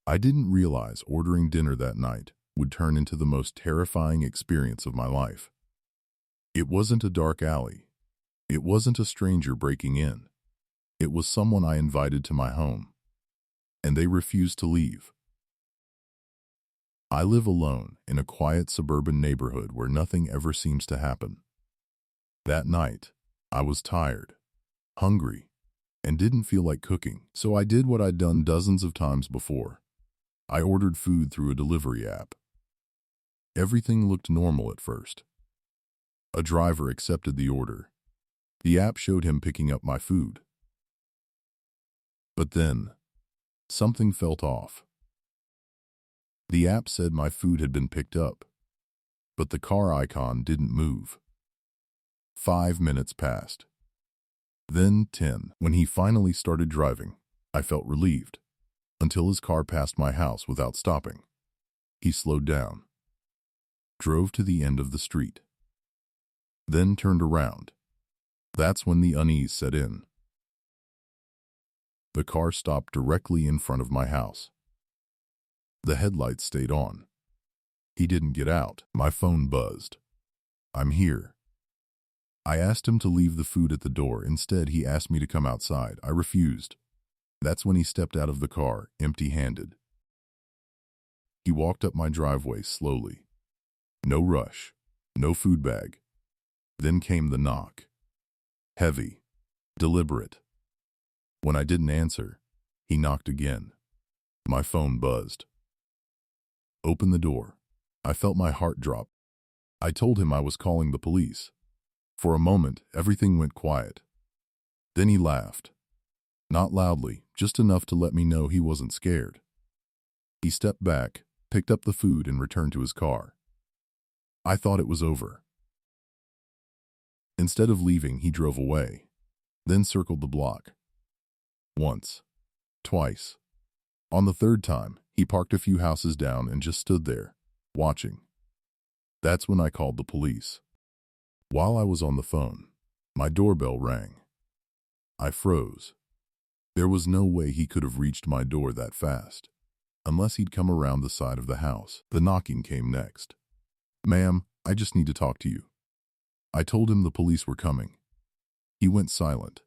I didn't realize ordering dinner that night would turn into the most terrifying experience of my life. It wasn't a dark alley. It wasn't a stranger breaking in. It was someone I invited to my home, and they refused to leave. I live alone in a quiet suburban neighborhood where nothing ever seems to happen. That night, I was tired, hungry, and didn't feel like cooking, so I did what I'd done dozens of times before. I ordered food through a delivery app. Everything looked normal at first. A driver accepted the order. The app showed him picking up my food. But then, something felt off. The app said my food had been picked up, but the car icon didn't move. 5 minutes passed. Then 10. When he finally started driving, I felt relieved, until his car passed my house without stopping. He slowed down, drove to the end of the street, then turned around. That's when the unease set in. The car stopped directly in front of my house. The headlights stayed on. He didn't get out. My phone buzzed. "I'm here." I asked him to leave the food at the door. Instead, he asked me to come outside. I refused. That's when he stepped out of the car, empty-handed. He walked up my driveway slowly. No rush, no food bag. Then came the knock. Heavy, deliberate. When I didn't answer, he knocked again. My phone buzzed. "Open the door." I felt my heart drop. I told him I was calling the police. For a moment, everything went quiet. Then he laughed. Not loudly, just enough to let me know he wasn't scared. He stepped back, picked up the food, and returned to his car. I thought it was over. Instead of leaving, he drove away, then circled the block. Once, twice. On the third time, he parked a few houses down and just stood there, watching. That's when I called the police. While I was on the phone, my doorbell rang. I froze. There was no way he could have reached my door that fast, unless he'd come around the side of the house. The knocking came next. "Ma'am, I just need to talk to you." I told him the police were coming. He went silent.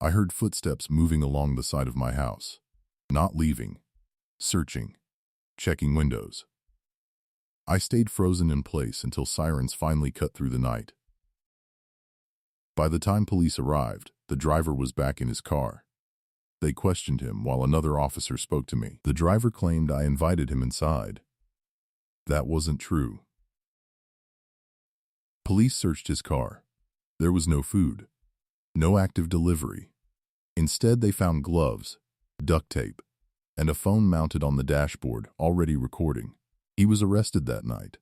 I heard footsteps moving along the side of my house, not leaving, searching, checking windows. I stayed frozen in place until sirens finally cut through the night. By the time police arrived, the driver was back in his car. They questioned him while another officer spoke to me. The driver claimed I invited him inside. That wasn't true. Police searched his car. There was no food, no active delivery. Instead, they found gloves, duct tape, and a phone mounted on the dashboard, already recording. He was arrested that night.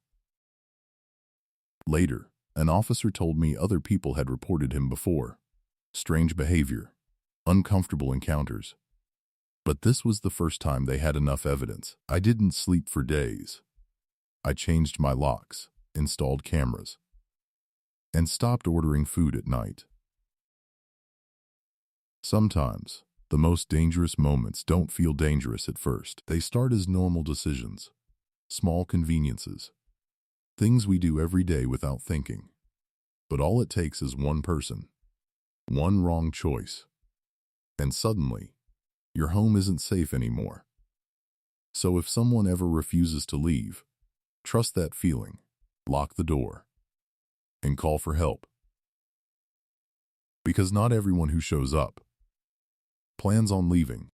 Later, an officer told me other people had reported him before. Strange behavior, uncomfortable encounters. But this was the first time they had enough evidence. I didn't sleep for days. I changed my locks, installed cameras, and stopped ordering food at night. Sometimes, the most dangerous moments don't feel dangerous at first. They start as normal decisions, small conveniences, things we do every day without thinking. But all it takes is one person, one wrong choice, and suddenly, your home isn't safe anymore. So if someone ever refuses to leave, trust that feeling, lock the door, and call for help. Because not everyone who shows up plans on leaving.